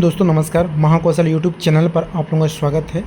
दोस्तों नमस्कार। Mahakaushal YouTube channel पर आप लोगों का स्वागत है।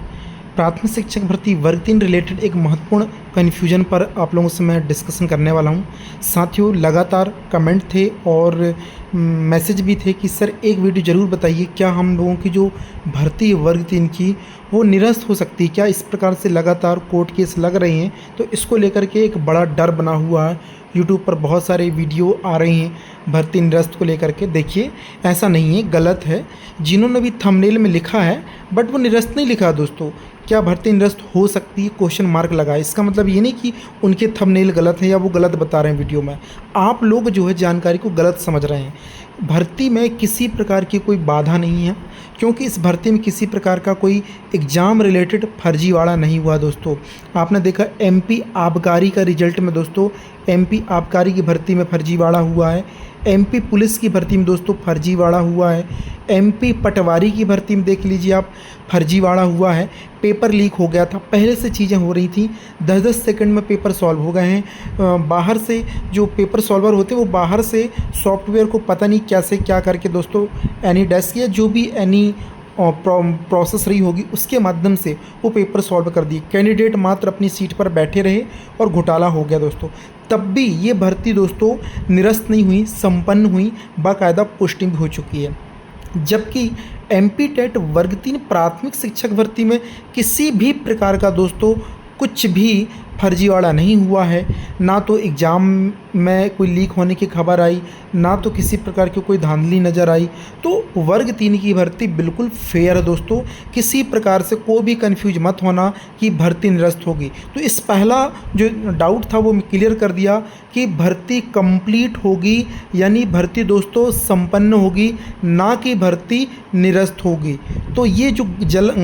प्राथमिक शिक्षक भर्ती वर्ग 3 रिलेटेड एक महत्वपूर्ण कन्फ्यूजन पर आप लोगों से मैं डिस्कशन करने वाला हूं। साथियों, लगातार कमेंट थे और मैसेज भी थे कि सर एक वीडियो ज़रूर बताइए, क्या हम लोगों की जो भर्ती है वर्ग 3 की वो निरस्त हो सकती है क्या? इस प्रकार से लगातार कोर्ट केस लग रहे हैं, तो इसको लेकर के एक बड़ा डर बना हुआ है। यूट्यूब पर बहुत सारे वीडियो आ रहे हैं भर्ती निरस्त को लेकर के। देखिए, ऐसा नहीं है, गलत है। जिन्होंने भी थंबनेल में लिखा है बट वो निरस्त नहीं लिखा दोस्तों। क्या भर्ती निरस्त हो सकती है? क्वेश्चन मार्क लगा। इसका मतलब ये नहीं कि उनके थंबनेल गलत है या वो गलत बता रहे हैं वीडियो में। आप लोग जो है जानकारी को गलत समझ रहे हैं। भर्ती में किसी प्रकार की कोई बाधा नहीं है, क्योंकि इस भर्ती में किसी प्रकार का कोई एग्ज़ाम रिलेटेड फर्जीवाड़ा नहीं हुआ दोस्तों। आपने देखा एमपी आबकारी का रिजल्ट में दोस्तों, एमपी आबकारी की भर्ती में फर्जीवाड़ा हुआ है। एमपी पुलिस की भर्ती में दोस्तों फर्जीवाड़ा हुआ है। एमपी पटवारी की भर्ती में देख लीजिए आप, फर्जीवाड़ा हुआ है। पेपर लीक हो गया था, पहले से चीज़ें हो रही थी, 10-10 सेकंड में पेपर सॉल्व हो गए हैं। बाहर से जो पेपर सॉल्वर होते हैं वो बाहर से सॉफ्टवेयर को पता नहीं कैसे क्या करके दोस्तों एनी डेस्क या जो भी एनी प्रोसेस रही होगी उसके माध्यम से वो पेपर सॉल्व कर दिए। कैंडिडेट मात्र अपनी सीट पर बैठे रहे और घोटाला हो गया दोस्तों। तब भी ये भर्ती दोस्तों निरस्त नहीं हुई, संपन्न हुई, बाकायदा पोस्टिंग भी हो चुकी है। जबकि एमपी टेट वर्ग 3 प्राथमिक शिक्षक भर्ती में किसी भी प्रकार का दोस्तों कुछ भी फर्जीवाड़ा नहीं हुआ है। ना तो एग्ज़ाम में कोई लीक होने की खबर आई, ना तो किसी प्रकार की कोई धांधली नज़र आई। तो वर्ग 3 की भर्ती बिल्कुल फेयर है दोस्तों। किसी प्रकार से कोई भी कंफ्यूज मत होना कि भर्ती निरस्त होगी। तो इस पहला जो डाउट था वो मैं क्लियर कर दिया कि भर्ती कंप्लीट होगी, यानी भर्ती दोस्तों संपन्न होगी, ना कि भर्ती निरस्त होगी। तो ये जो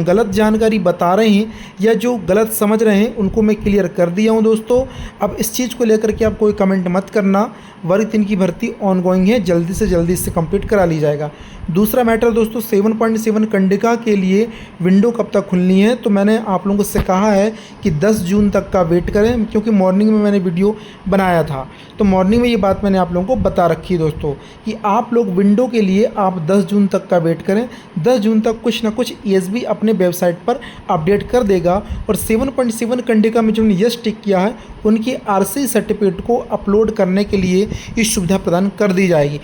गलत जानकारी बता रहे हैं या जो गलत समझ रहे हैं उनको मैं क्लियर कर दिया हूँ दोस्तों। अब इस चीज़ को लेकर के आप कोई कमेंट मत करना। वर्ग 3 की भर्ती ऑनगोइंग है, जल्दी से जल्दी इससे कंप्लीट करा ली जाएगा। दूसरा मैटर दोस्तों, 7.7 कंडिका के लिए विंडो कब तक खुलनी है? तो मैंने आप लोगों से कहा है कि 10 जून तक का वेट करें, क्योंकि मॉर्निंग में मैंने वीडियो बनाया था। तो मॉर्निंग में ये बात मैंने आप लोगों को बता रखी है दोस्तों कि आप लोग विंडो के लिए आप 10 जून तक का वेट करें। 10 जून तक कुछ ना कुछ ईएसबी अपने वेबसाइट पर अपडेट कर देगा। और 7.7 कंडिका में जिन्होंने यस टिक किया है उनकी आरसी सर्टिफिकेट को अपलोड करने के लिए ये सुविधा प्रदान कर दी जाएगी।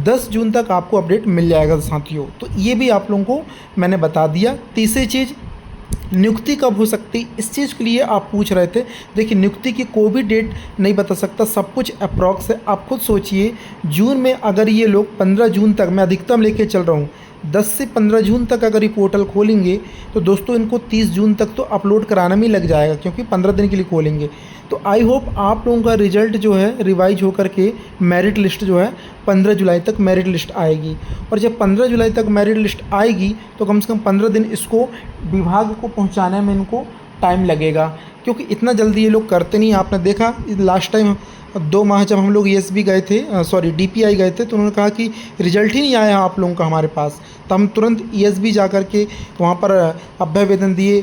10 जून तक आपको अपडेट मिल जाएगा साथियों। तो ये भी आप लोगों को मैंने बता दिया। तीसरी चीज़, नियुक्ति कब हो सकती, इस चीज़ के लिए आप पूछ रहे थे। देखिए, नियुक्ति की कोई भी डेट नहीं बता सकता, सब कुछ अप्रॉक्स है। आप खुद सोचिए, जून में अगर ये लोग 15 जून तक, मैं अधिकतम लेके चल रहा हूँ, 10 से 15 जून तक अगर ये पोर्टल खोलेंगे तो दोस्तों इनको 30 जून तक तो अपलोड कराना में लग जाएगा, क्योंकि 15 दिन के लिए खोलेंगे। तो आई होप आप लोगों का रिजल्ट जो है रिवाइज होकर के मेरिट लिस्ट जो है 15 जुलाई तक मेरिट लिस्ट आएगी। और जब 15 जुलाई तक मेरिट लिस्ट आएगी तो कम से कम 15 दिन इसको विभाग को पहुंचाने में इनको टाइम लगेगा, क्योंकि इतना जल्दी ये लोग करते नहीं। आपने देखा लास्ट टाइम 2 माह जब हम लोग ईएसबी गए थे, डीपीआई गए थे, तो उन्होंने कहा कि रिजल्ट ही नहीं आया आप लोगों का हमारे पास। तो हम तुरंत ईएसबी जा कर के वहाँ पर अभ्य वेतन दिए,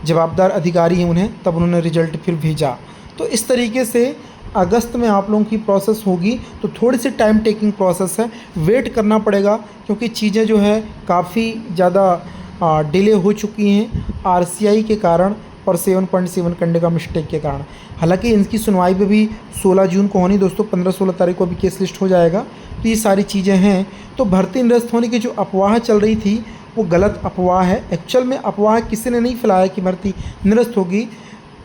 जवाबदार अधिकारी हैं उन्हें, तब उन्होंने रिजल्ट फिर भेजा। तो इस तरीके से अगस्त में आप लोगों की प्रोसेस होगी। तो थोड़ी सी टाइम टेकिंग प्रोसेस है, वेट करना पड़ेगा, क्योंकि चीज़ें जो है काफ़ी ज़्यादा डिले हो चुकी हैं आरसीआई के कारण और 7.7 कंडिका मिस्टेक के कारण। हालांकि इनकी सुनवाई भी 16 जून को होनी दोस्तों, 15-16 तारीख को अभी केस लिस्ट हो जाएगा। तो ये सारी चीज़ें हैं। तो भर्ती निरस्त होने की जो अफवाह चल रही थी वो गलत अफवाह है। एक्चुअल में अफवाह किसी ने नहीं फैलाया कि भर्ती निरस्त होगी।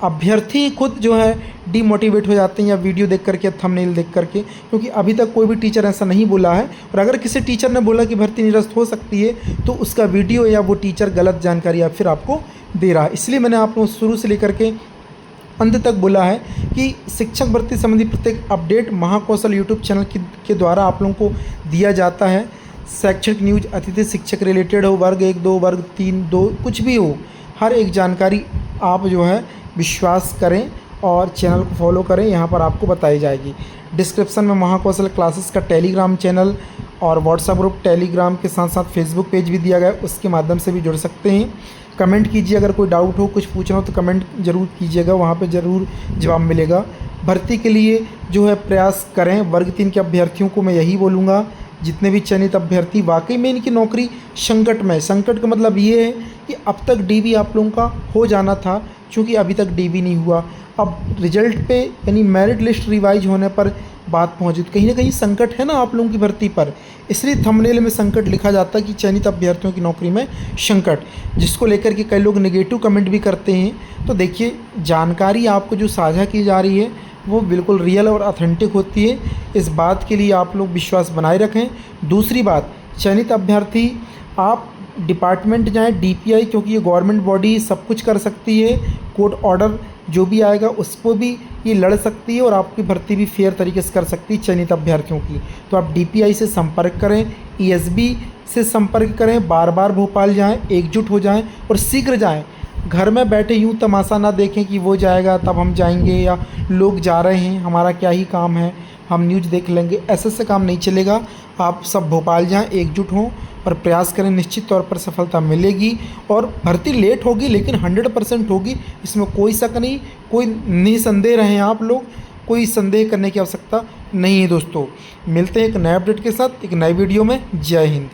अभ्यर्थी खुद जो है डीमोटिवेट हो जाते हैं या वीडियो देख करके, थंबनेल देख करके, क्योंकि अभी तक कोई भी टीचर ऐसा नहीं बोला है। और अगर किसी टीचर ने बोला कि भर्ती निरस्त हो सकती है तो उसका वीडियो या वो टीचर गलत जानकारी या फिर आपको दे रहा है। इसलिए मैंने आप लोगों शुरू से लेकर के अंत तक बोला है कि शिक्षक भर्ती संबंधी प्रत्येक अपडेट महाकौशल यूट्यूब चैनल के द्वारा आप लोगों को दिया जाता है। शैक्षणिक न्यूज, अतिथि शिक्षक रिलेटेड हो, वर्ग 1, 2, वर्ग 3, 2, कुछ भी हो, हर एक जानकारी आप जो है विश्वास करें और चैनल को फॉलो करें, यहाँ पर आपको बताई जाएगी। डिस्क्रिप्शन में महाकौशल क्लासेस का टेलीग्राम चैनल और व्हाट्सएप ग्रुप, टेलीग्राम के साथ साथ फेसबुक पेज भी दिया गया है, उसके माध्यम से भी जुड़ सकते हैं। कमेंट कीजिए, अगर कोई डाउट हो, कुछ पूछना हो तो कमेंट ज़रूर कीजिएगा, वहाँ पे ज़रूर जवाब मिलेगा। भर्ती के लिए जो है प्रयास करें। वर्ग 3 के अभ्यर्थियों को मैं यही बोलूँगा जितने भी चयनित अभ्यर्थी वाकई में इनकी नौकरी संकट में, संकट का मतलब ये है कि अब तक डीबी आप लोगों का हो जाना था, क्योंकि अभी तक डीबी नहीं हुआ। अब रिजल्ट पे यानी मेरिट लिस्ट रिवाइज होने पर बात पहुंची, तो कहीं ना कहीं संकट है ना आप लोगों की भर्ती पर, इसलिए थंबनेल में संकट लिखा जाता है कि चयनित अभ्यर्थियों की नौकरी में संकट, जिसको लेकर के कई लोग नेगेटिव कमेंट भी करते हैं। तो देखिए, जानकारी आपको जो साझा की जा रही है वो बिल्कुल रियल और ऑथेंटिक होती है, इस बात के लिए आप लोग विश्वास बनाए रखें। दूसरी बात, चयनित अभ्यर्थी आप डिपार्टमेंट जाएं, डीपीआई, क्योंकि ये गवर्नमेंट बॉडी सब कुछ कर सकती है, कोर्ट ऑर्डर जो भी आएगा उसको भी ये लड़ सकती है और आपकी भर्ती भी फेयर तरीके से कर सकती है चयनित अभ्यर्थियों की। तो आप डीपीआई से संपर्क करें, ईएसबी से संपर्क करें, बार बार भोपाल जाएं, एकजुट हो जाएं और शीघ्र जाएं। घर में बैठे यूँ तमाशा ना देखें कि वो जाएगा तब हम जाएंगे, या लोग जा रहे हैं हमारा क्या ही काम है, हम न्यूज़ देख लेंगे, ऐसे से काम नहीं चलेगा। आप सब भोपाल जाएं, एकजुट हों और प्रयास करें, निश्चित तौर पर सफलता मिलेगी। और भर्ती लेट होगी लेकिन 100% होगी, इसमें कोई शक नहीं, कोई निसंदेह रहें आप लोग, कोई संदेह करने की आवश्यकता नहीं है दोस्तों। मिलते हैं एक नए अपडेट के साथ एक नए वीडियो में। जय हिंद।